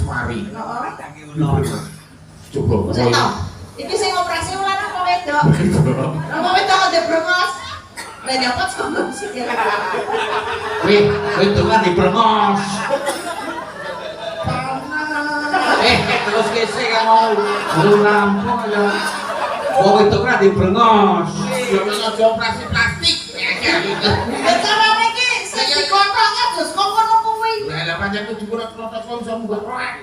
mari. Heeh. Coba. Wis to. Iki sing operasi ulan apa wedok? Apa wedok kok brengos? Lah nyopot sama sikil. Kowe dongan di brengos. Terus kese kan mau guru rampung ya. Wong itu kan di brengos. Ya aja operasi plastik. Carane iki sing dikotok terus kok ngono kuwi. Lah pancen kudu protokol iso mbok roek.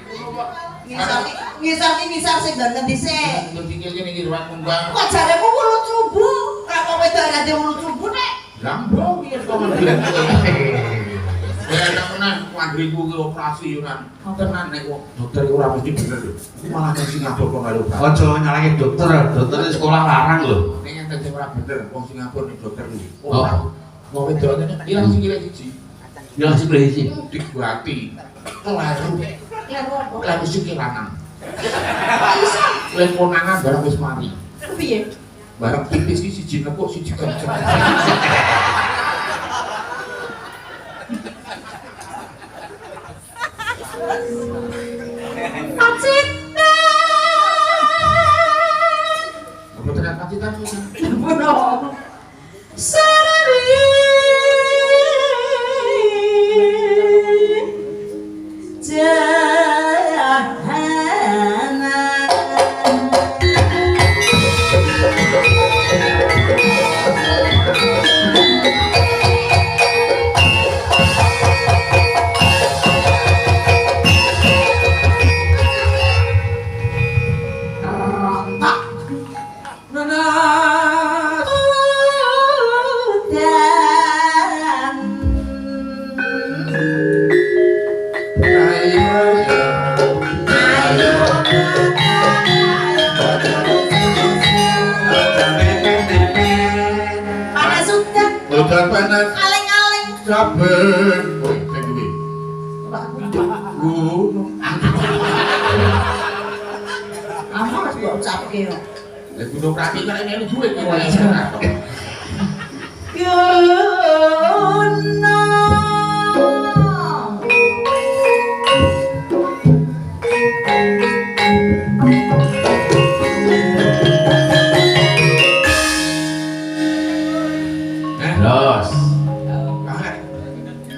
Ngisar sing dan ngendi sik. Ngendi kene iki ruwet kumbang. Kok jaremu wulu trumbu? Kok wedok ora wulu trumbu nek? Lambung iki kok ngendi. Ya tenan kuadriku ki operasi yo kan. Tenan nek dokter ora mesti bener lho. Malah nang Singapura kok ngalo. Ojo nyalahke dokter, dokter di sekolah larang lho. Nek enten sing ora bener wong Singapura nek dokter iki. Oh. Wong wedok ilang sikile siji. Ya sing berisi. Diguati. Kelaru. Kelaru apa? Lalu sikil lanang. Bisa. Lek konangan barang wis mari. Piye? Barang tipis iki siji nepuk siji kenceng. Pacitan. Apa tenan pacitan iki? Bono. Sarari. Aleng-aleng. Saben. Woi, sing iki. Apa harus mbok ucapke yo? Lek kudu praktik nek ngene duwe iki. Yono. Terus.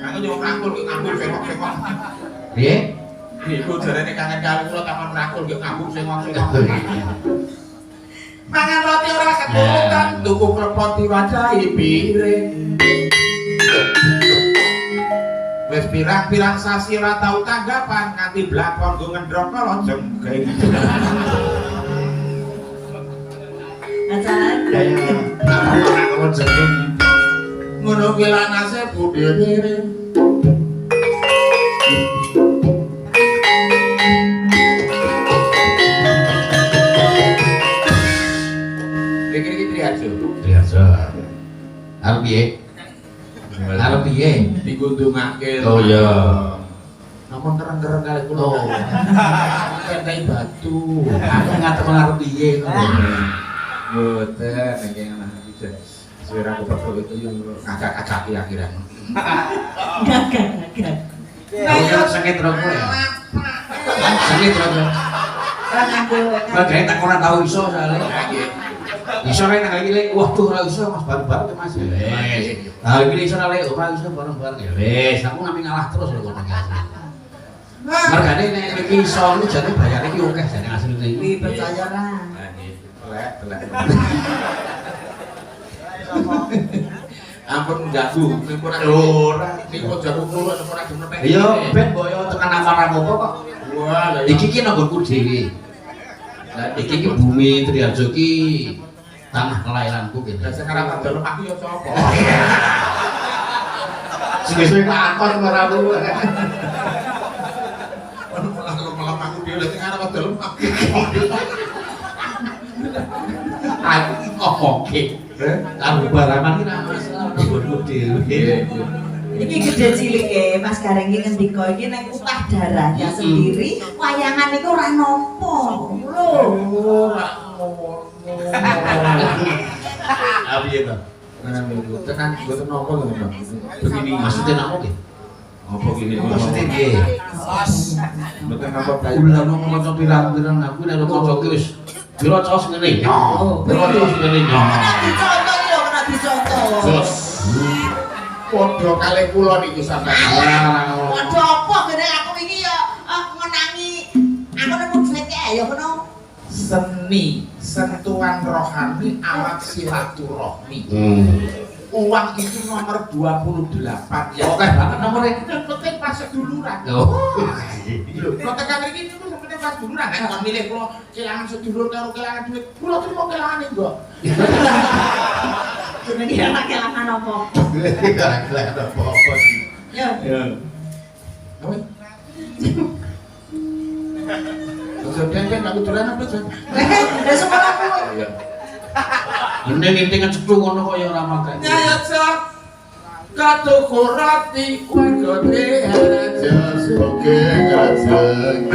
Aku yo ngangkul sengok-sengok. Piye? Iku jarene kangen kali kula taman ngangkul yo ngangkul sengok-sengok. Mangan roti ora keturutan, tuku klepon diwadahi piring. Wis pirang-pirang sasi ora tau tanggapan nganti blakon go ngendrok karo jengking. Acan. Ora karo jengking. Ngono kuwi lanase budhe piring. Iki Triharjo. Triharjo. Arep piye? Arep piye? Digundungake. Oh iya. Namun tereng-tereng kali kula. Oh. Kentai batu. Aku ngatek arep piye ngono. Mboten iki ana bisa. Sira kepethuk itu yo ngacak-acaki akhiran. Gagak. Ayo sengit roko ya. Sengit roko. Ora nganggo. Bagane tak ora tau iso soalnya. Nggih. Iso nek nang iki waduh ora iso Mas bareng-bareng Mas. Wis. Nah iki iso nek ora iso bareng-bareng ya wis aku nami ngalah terus lho kono iki. Mergane nek iki iso iki jane bayare iki akeh jane asline iki. Wi percaya ra. Nah nggih. Telek. Ampun ganggu, niku ora niku jago kula ora jemrepek. Iya, ben boyo tekan amarah apa kok. Wah, Iki ki nanggonku dhewe. Lah iki ki bumi Triharjo ki tanah kelahiranku gitu. lah sekarang padha lemah yo sapa? Sing wis ngakon ora lu. Malam aku dhewe lek sekarang padha lemah. Aku kok oke. Karo barangan ki ra masalah nanggonku dhewe. Iki gede cilike Mas Gareng iki ngendika iki nek utah darahnya sendiri wayangan iku ora nampa. Lho. Apa ya, Bang? Tenan mboten napa lho, Bang. Begini Maksudnya napa ki? Apa gini Maksudnya piye? Mboten apa bae. Ulah ngomong maca pirang-pirang aku nek maca ki wis pira cos ngene. Pira cos ngene. Dicontoh lho, kena dicontoh. Sus. Padha kalih kula niku sampeyan. Waduh apa gene aku iki ya ngenangi aku nemu duit ya ngono. Seni sentuhan rohani alat silaturahmi. Uang itu nomor 28 ya. Oke banget nomornya. Yang penting pas seduluran. Oh. Lho, kotekan iki niku sampeyan pas seduluran nek kon milih kula kelangan sedulur karo kelangan duit. Kula terima kelangan engko. Jenenge ya kelangan apa? Kelangan apa sih? Ya. Ya. Apa? Sampeyan aku dolan apa sih? Lah sekolah aku. Iya. Ini ngintingan cepu ngono kok ya ora makan. Nyayat katuku roti wargote aja soge gajeng.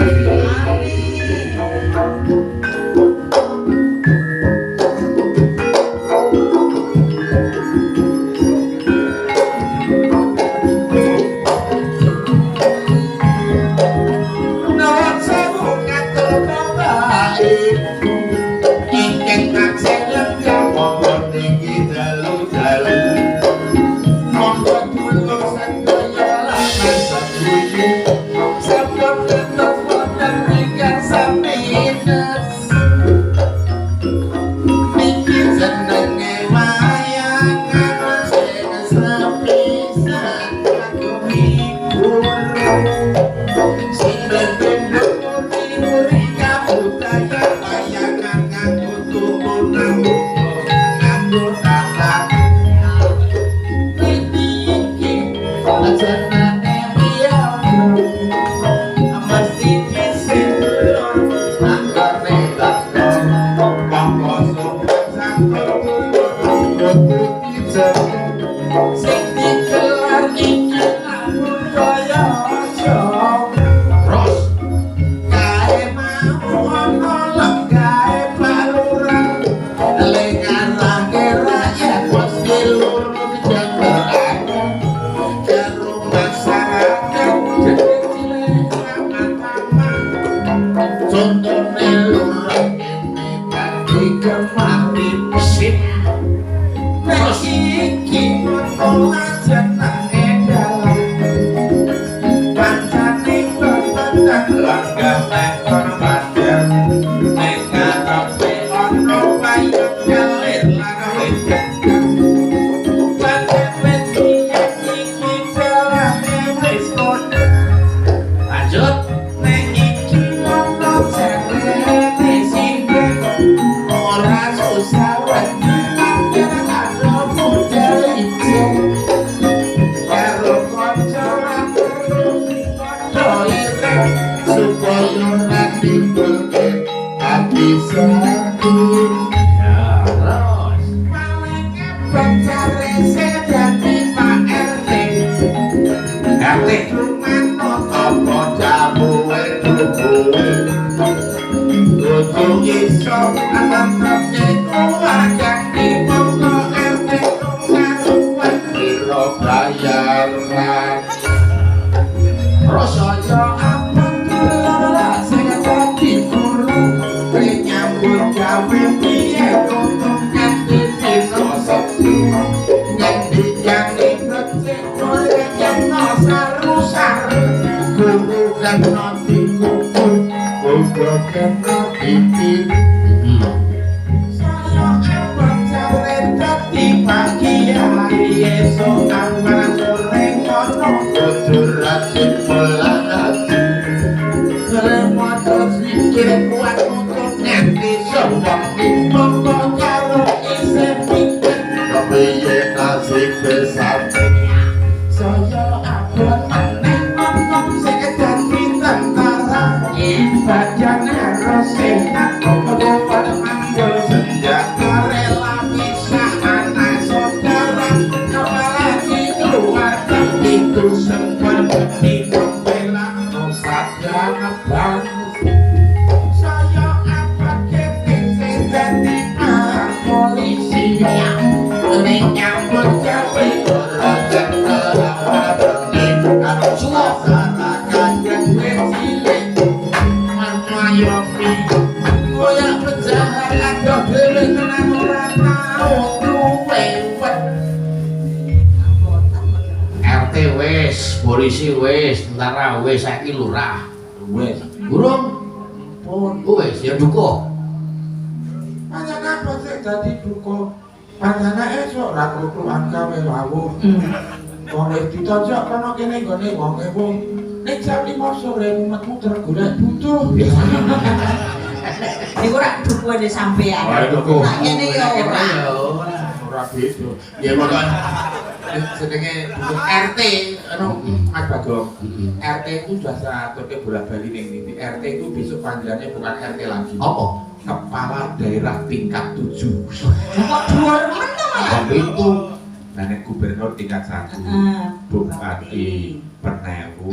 polisi wis, tentara wis, saiki lurah. Wis. Burung Pun. wis ya duka. Panjenengan bosek dadi duka. Panjenengan esuk ra klutukan gawe lawuh. Wong wis ditojok kono kene nggone wong. Nek jam 5 sore mumet-muter golek butuh. Iku ora dukuane sampean. Ora duku. Nak kene ya ora. Ora beda. Ya pokoke jenenge butuh RT anu Mas Bagong. RT itu sudah saya aturke bolak-balik ning ndi. RT itu besok panggilannya bukan RT lagi. Apa? Kepala Daerah Tingkat 7. Kok dhuwur men to malah. Itu nek gubernur tingkat 1. Bupati, Penewu,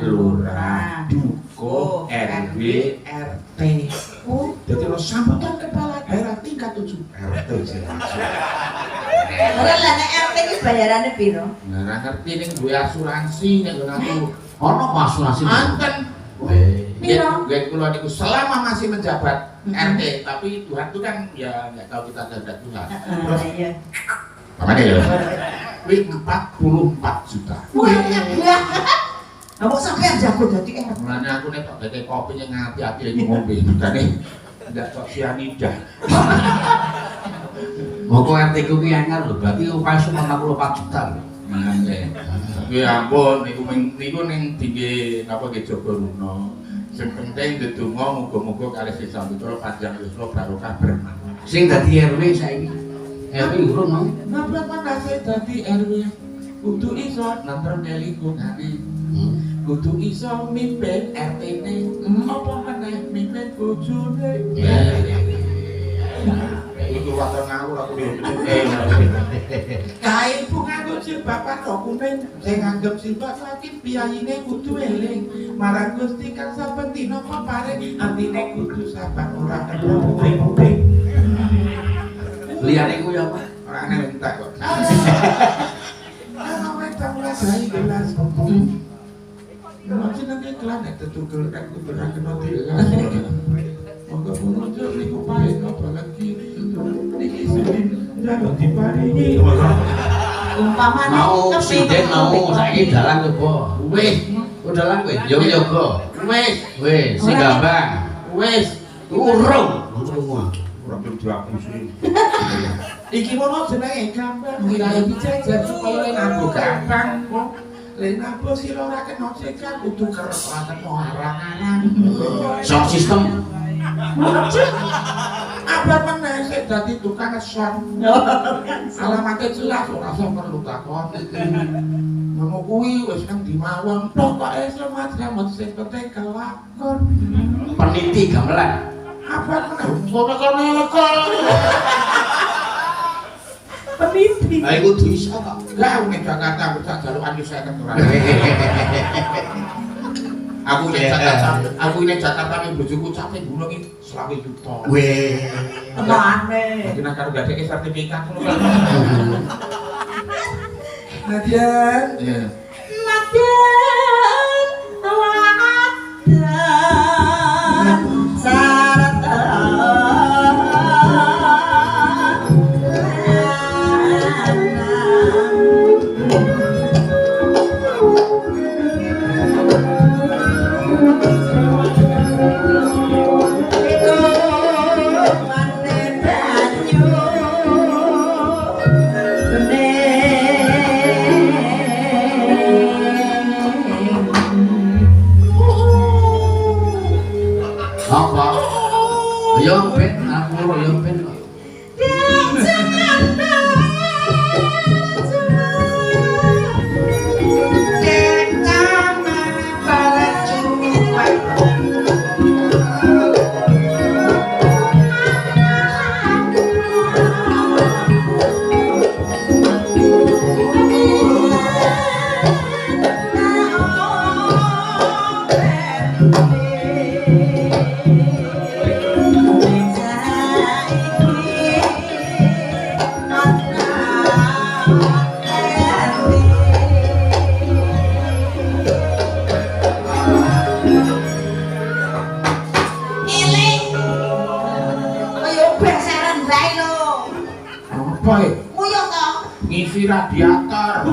Lurah, Duko, RW, RT. Oh, jadi lo sambutan kepala daerah tingkat 7. RT jelas. Ora lah nek RT iki bayarane piro? Nah, ngerti ning duwe asuransi nek aku. Ono asuransi. Manten. Piro? Gue kula niku selama masih menjabat RT, tapi Tuhan itu kan ya enggak tahu kita kehendak Tuhan. Terus Iya. apa ya? Wih 44 juta. Wah, ya. Kamu sampean jago dadi RT. Mulane aku nek tok deke kopi yang ngati-ati iki ngombe, budane ndak tok sianida. Moko RT ku ki anyar lho, berarti upah 44 juta lho. Mangane. Ya ampun, niku ning tinggi napa ge Jaga Runa. Sing penting ndedonga muga-muga kalih sing sampitra panjang yuswa barokah bermanfaat. Sing dadi RW saiki. RW urung mau. Napa panase dadi RW? Kudu iso nentrem lingkungane. Kudu iso mimpin RT-ne. Apa meneh mimpin bojone. Iku wae ngawur aku kae ibu nganggo jilbaban kok kuning sing nganggep simbah saking piyayine kudu eling marang Gusti kang saben dina paring atine kudu sabar ora kepreng-preng. Liyane ku ya apa? Ora ana entek kok. Ana wong mulai saiki gelas. Mungkin nanti kelan nek tetugel nek berak kena tilas. Monggo niku pae apa lagi. Iki sing jago diparingi. Umpamane Mau sinden mau saiki dalan coba. Wis, Dalan kowe yo yoga. wis, Sing gampang. wis. Urung. Ora perlu diapusi. Iki mono jenenge gampang. Wilayah dijajar supaya len aku gampang kok. Len apa sira ora kena cekel kudu kerep laten harangan. Sound system. Apa meneh sik dadi tukang son. Alamatnya jelas ora usah perlu takon. Ngono kuwi wis nang dimawon pokoke selamat sing penting kelakon. Peniti gamelan. Apa meneh ngono kok. peniti. Lah iku bisa kok. Lah ning Jakarta aku tak jalukan yo 50 ora. Aku ini Jakarta ning bojoku capek gunung iki 20 juta. Weh. Aneh. Kena karo gadeke sertifikat ngono kan. Nadian. Iya. Nadian. Awadan. Saratan. Apa? Yo ben aku yo ben. ngisi radiator.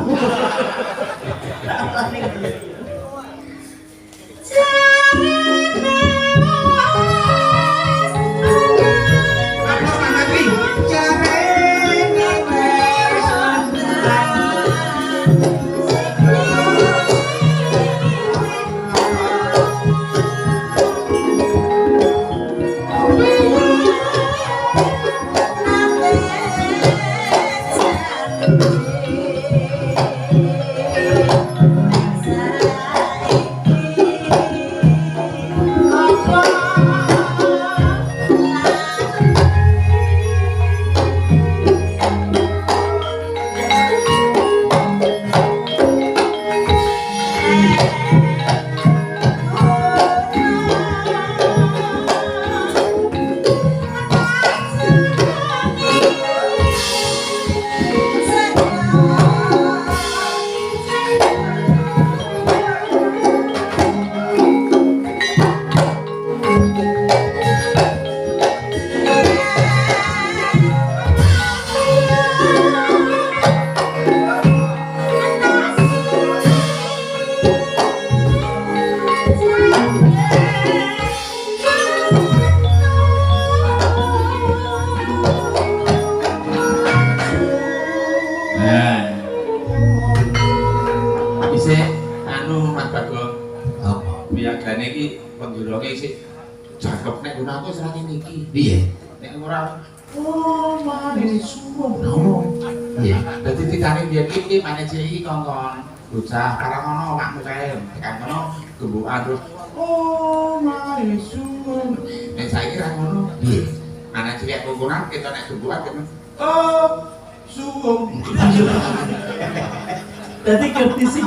Bocah karang ono awakmu kae tekan kono gembukan terus oh my sun nek saiki ra ngono piye anak cilik kukuran kita nek gembukan kan oh suwung dadi ngerti sih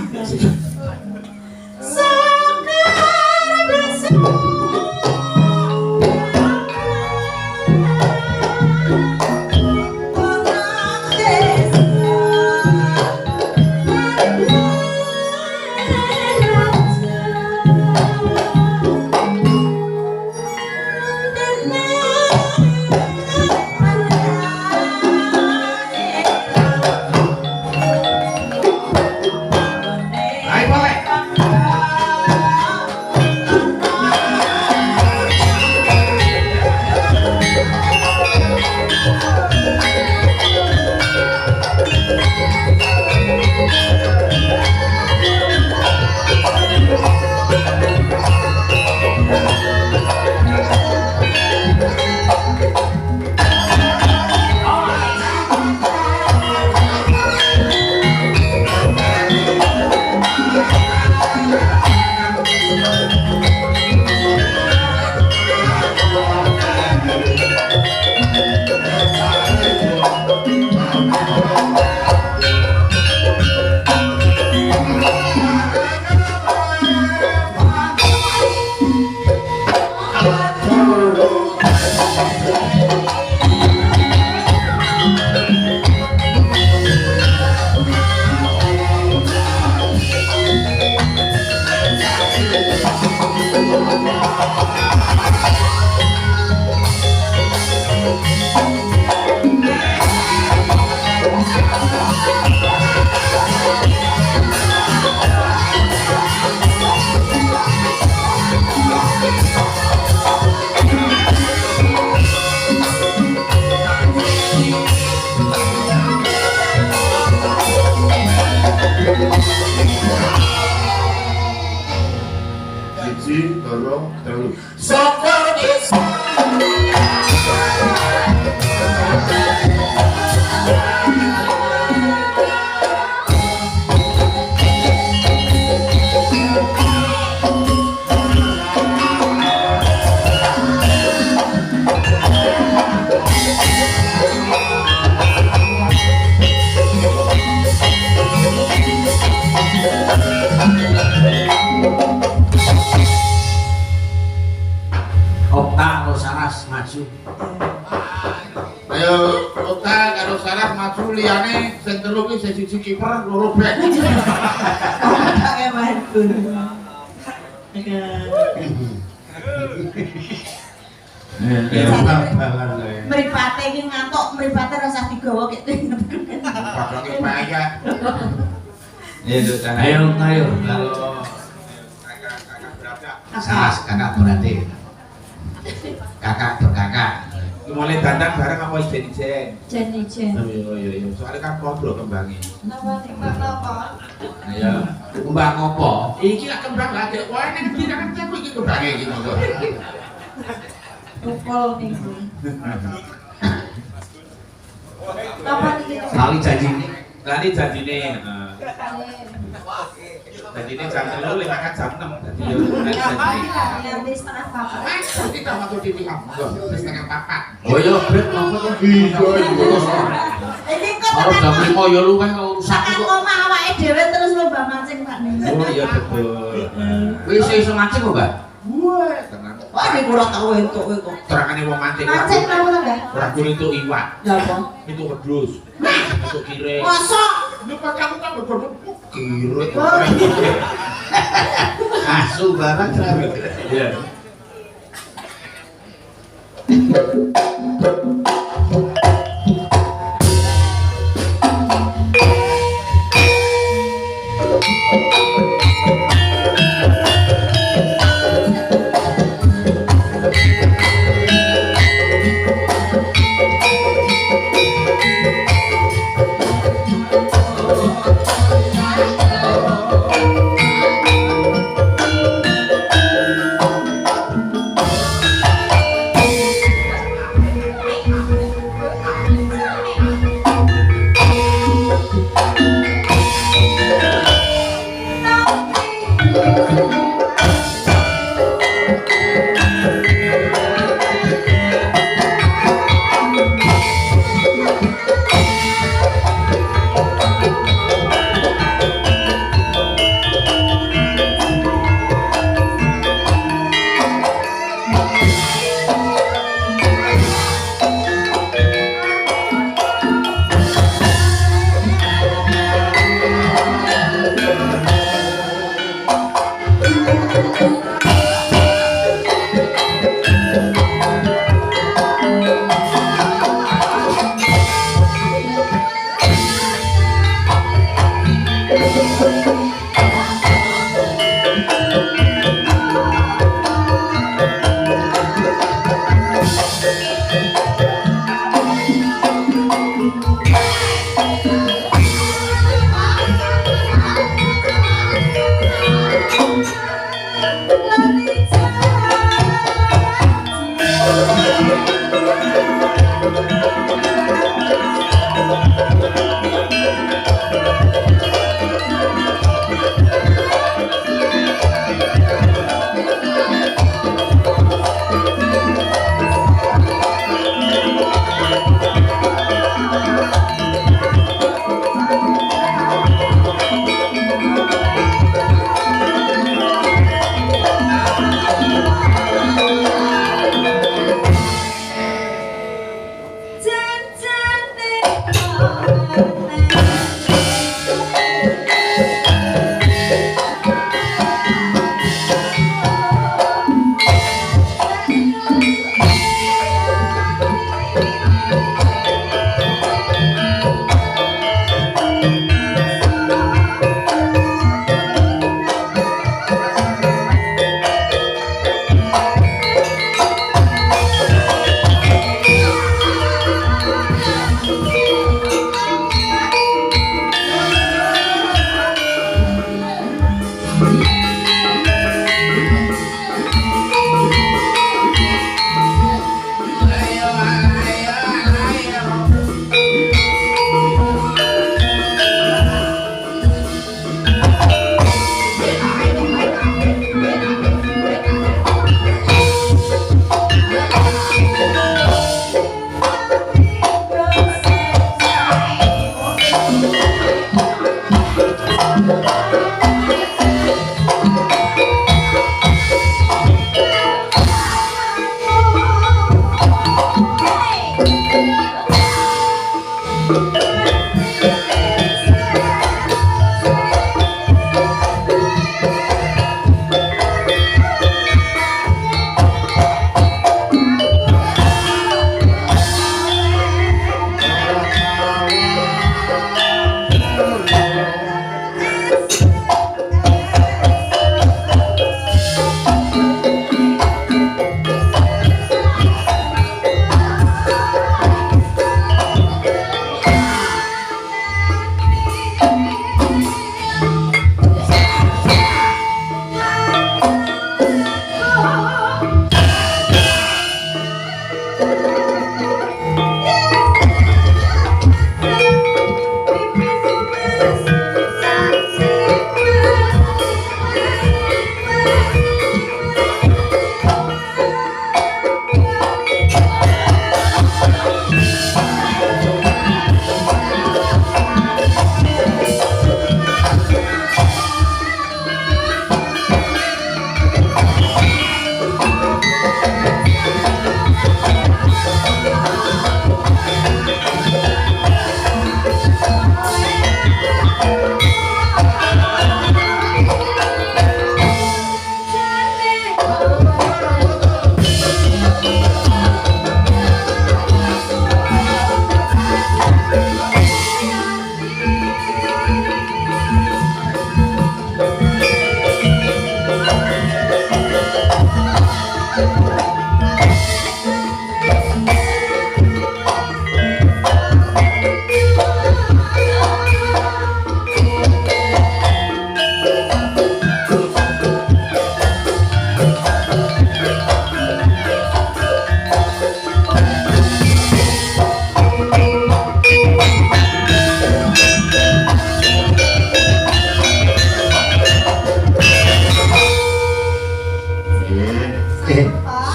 sakar desa liyane sing telu ki siji kiper loro bek. Kayak main gun. Mripate iki ngantuk, mripate rasa digawa kek. Pakai payah. Ya, Ayo, ayo. Kalau kakak berada. Salah, kakak berarti. Kakak berkakak. Mulai dandang bareng apa ijen-ijen? Jen-ijen. Oh iya. Soalnya kan kodro kembangnya. Napa timbang napa? Ayo. Kembang apa? Iki lah kembang lah, dek. Wah, ini tidak kan aku iki kembangnya iki monggo. Tukul niku. Napa niki? Kali janji ini. Lah ini jadine. Jadine jam 3 lek makan jam 6. Dadi yo Ya wis setengah papat. Nanti tak waktu di pihak, terus setengah papat. Oh iya, break nopo to? Iya. Iki kok Kalau jam 5 ya luweh rusak tekan kok. omah awake dhewe terus lomba mancing Pak Ning. Oh iya betul. Wis iso mancing kok, Mbak? Wah, tenang. Wah niku ora tau entuk kowe kok. Terangane wong mancing. Mancing tau ta, Mbak? Ora kuwi itu iwak, Lha apa? itu wedhus, itu kire. Mosok Lupa kamu kan berburu kire. Asu barang cerewet. Iya.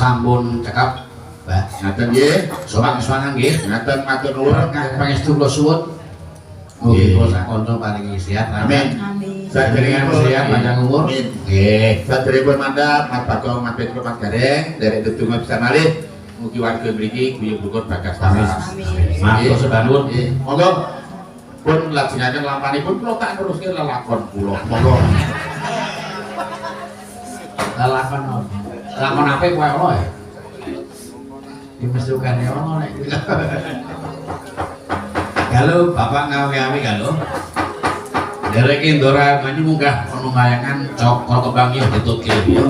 Sampun cekap, Mbah. Ngaten nggih. Sowan-sowangan nggih. Ngaten matur nuwun. Pangestu kula suwun. Mugi kula sakono paringi sehat. Amin. Amin. Saderengipun sehat panjang umur. Nggih. Saderengipun mandhap Mas Bagong, Mas Petro, Mas Gareng, derek tetunggal bisa malih. Mugi warga mriki guyub rukun bagas waras. Amin. Matur sebanun. Nggih. Monggo pun lajengaken lampanipun kula tak neruske lelakon kula. Monggo. Lakon apa? Lakon apa kowe ono ya? Dimesukane ono nek. Halo, Bapak ngawi-awi halo. Derek Indora maju munggah ono ngayangan cokor kembang yo ditutkil yo.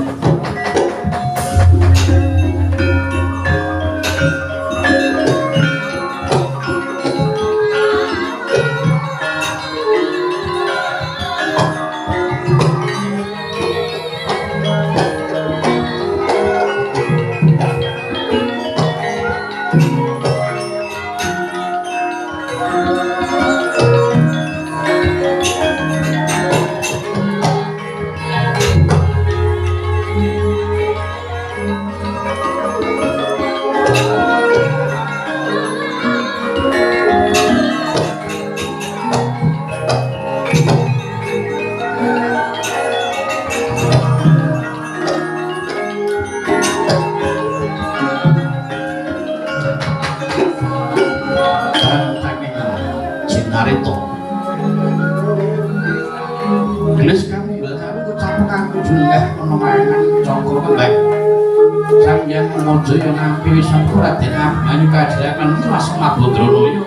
Mojo yang nampi wisangku Raden Abimanyu kajilakan Mas Mabudrono yo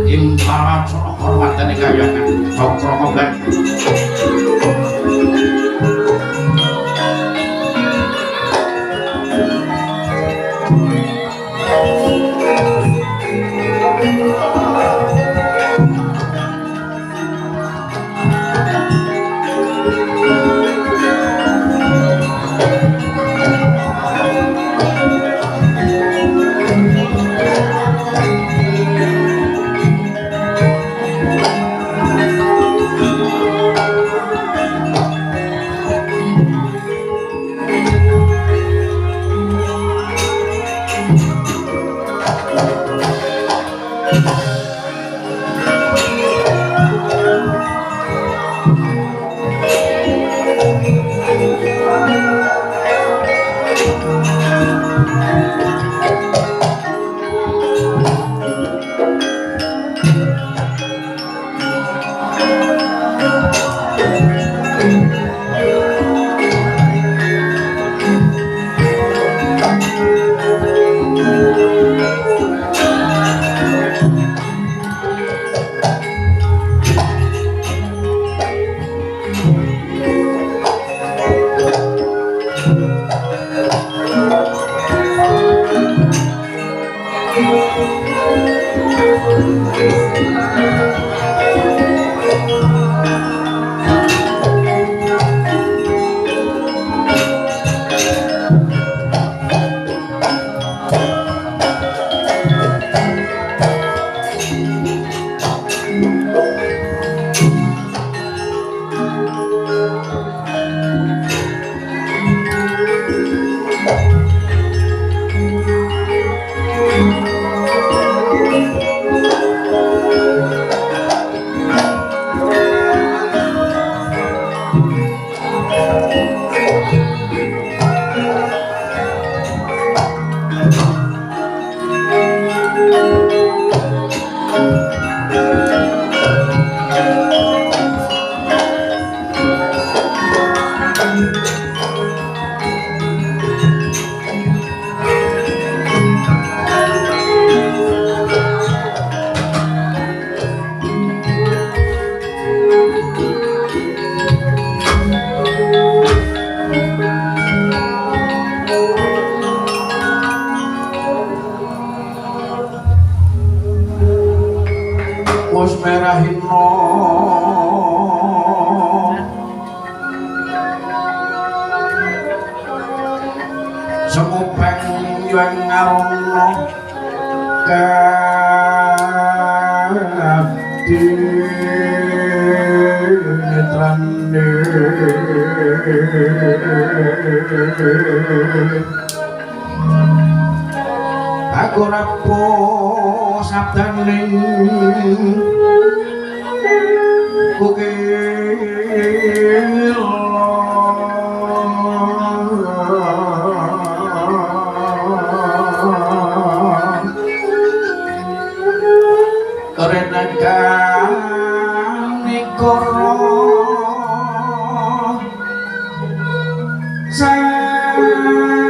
impara cokro hormatan kayangan cokro kembang sumerahino semupeng yang ngarono kadi netrane aku rapo sabdaning kukil renekan ikoro sakata